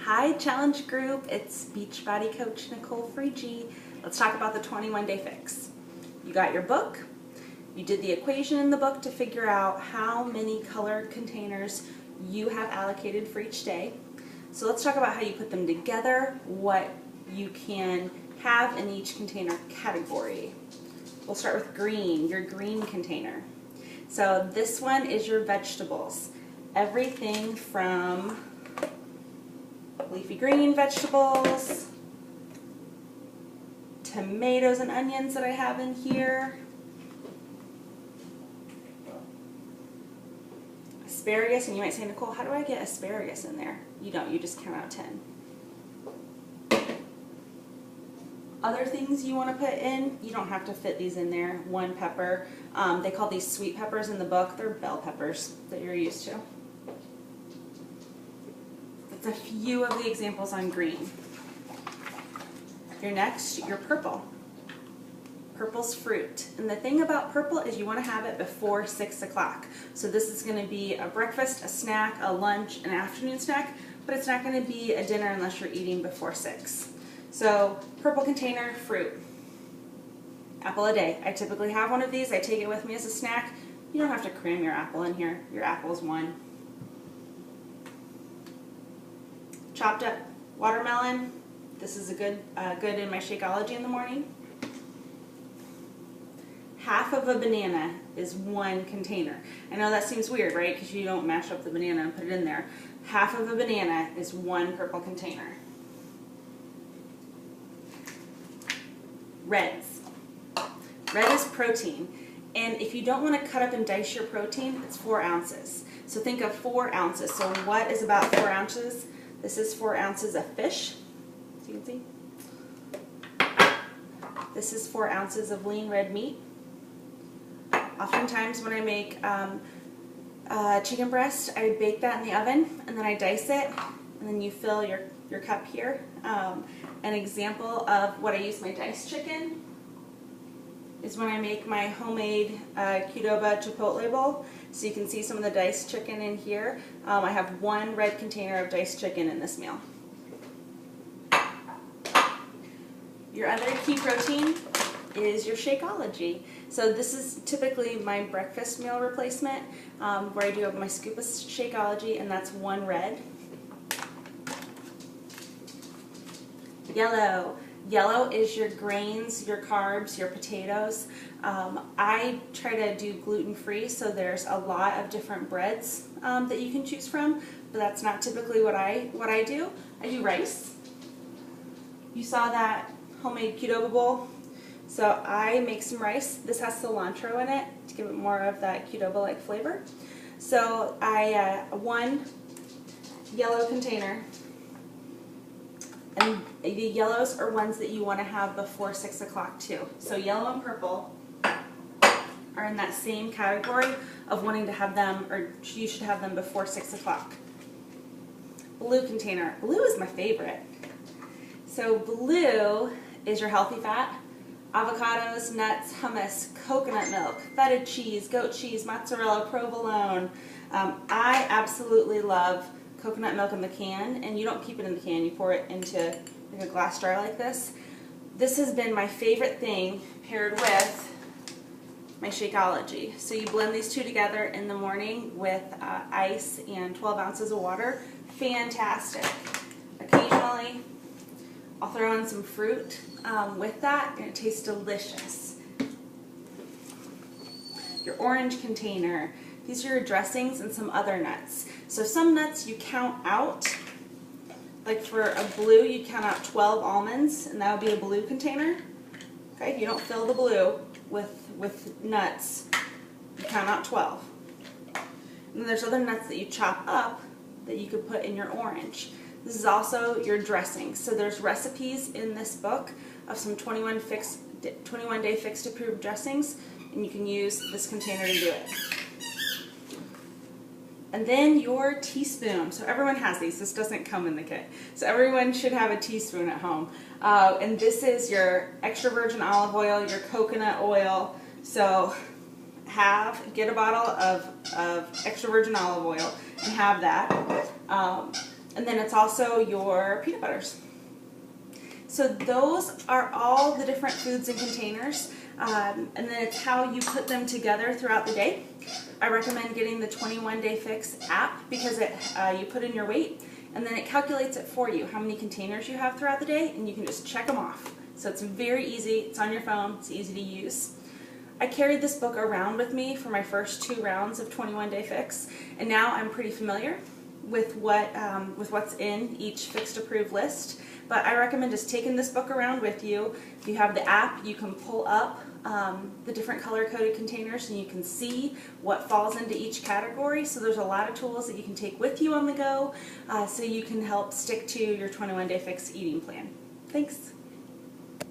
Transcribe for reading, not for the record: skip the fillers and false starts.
Hi challenge group, it's Beachbody Coach Nicole G. Let's talk about the 21-day fix. You got your book, you did the equation in the book to figure out how many color containers you have allocated for each day. So let's talk about how you put them together, what you can have in each container category. We'll start with green, your green container. So this one is your vegetables. Everything from leafy green vegetables, tomatoes and onions that I have in here, asparagus, and you might say, Nicole, how do I get asparagus in there? You don't, you just count out 10. Other things you want to put in, you don't have to fit these in there. One pepper, they call these sweet peppers in the book. They're bell peppers that you're used to. That's a few of the examples on green. Your purple. Purple's fruit. And the thing about purple is you want to have it before 6 o'clock. So this is going to be a breakfast, a snack, a lunch, an afternoon snack, but it's not going to be a dinner unless you're eating before 6. So purple container, fruit. Apple a day. I typically have one of these. I take it with me as a snack. You don't have to cram your apple in here. Your apple's one. Chopped up watermelon. This is a good in my Shakeology in the morning. Half of a banana is one container. I know that seems weird, right? Because you don't mash up the banana and put it in there. Half of a banana is one purple container. Reds. Red is protein. And if you don't want to cut up and dice your protein, it's 4 ounces. So think of 4 ounces. So what is about 4 ounces? This is 4 ounces of fish. So you can see. This is 4 ounces of lean red meat. Oftentimes when I make chicken breast, I bake that in the oven and then I dice it, and then you fill your cup here. An example of what I use my diced chicken is when I make my homemade Qdoba Chipotle bowl. So you can see some of the diced chicken in here. I have 1 red container of diced chicken in this meal. Your other key protein is your Shakeology. So this is typically my breakfast meal replacement, where I do my scoop of Shakeology, and that's 1 red. Yellow. Yellow is your grains, your carbs, your potatoes. I try to do gluten-free, so there's a lot of different breads that you can choose from, but that's not typically what I do. I do rice. You saw that homemade Qdoba bowl. So I make some rice. This has cilantro in it to give it more of that Qdoba-like flavor. So I 1 yellow container. And the yellows are ones that you want to have before 6 o'clock too. So yellow and purple are in that same category of wanting to have them, or you should have them before 6 o'clock. Blue container. Blue is my favorite. So blue is your healthy fat. Avocados, nuts, hummus, coconut milk, feta cheese, goat cheese, mozzarella, provolone. I absolutely love coconut milk in the can, and you don't keep it in the can, you pour it into a glass jar like this. This has been my favorite thing paired with my Shakeology. So you blend these two together in the morning with ice and 12 ounces of water. Fantastic. Occasionally I'll throw in some fruit with that, and it tastes delicious. Your orange container. These are your dressings and some other nuts. So some nuts you count out. Like for a blue, you count out 12 almonds, and that would be a blue container. Okay, you don't fill the blue with nuts. You count out 12. And then there's other nuts that you chop up that you could put in your orange. This is also your dressing. So there's recipes in this book of some 21-day fixed approved dressings, and you can use this container to do it. And then your teaspoon. So everyone has these. This doesn't come in the kit. So everyone should have a teaspoon at home. And this is your extra virgin olive oil, your coconut oil. So get a bottle of extra virgin olive oil and have that. And then it's also your peanut butters. So those are all the different foods and containers, and then it's how you put them together throughout the day. I recommend getting the 21 Day Fix app because you put in your weight and then it calculates it for you, how many containers you have throughout the day, and you can just check them off. So it's very easy, it's on your phone, it's easy to use. I carried this book around with me for my first 2 rounds of 21 Day Fix, and now I'm pretty familiar with what's in each fixed approved list. But I recommend just taking this book around with you. If you have the app, you can pull up the different color-coded containers and you can see what falls into each category. So there's a lot of tools that you can take with you on the go so you can help stick to your 21 Day Fix eating plan. Thanks.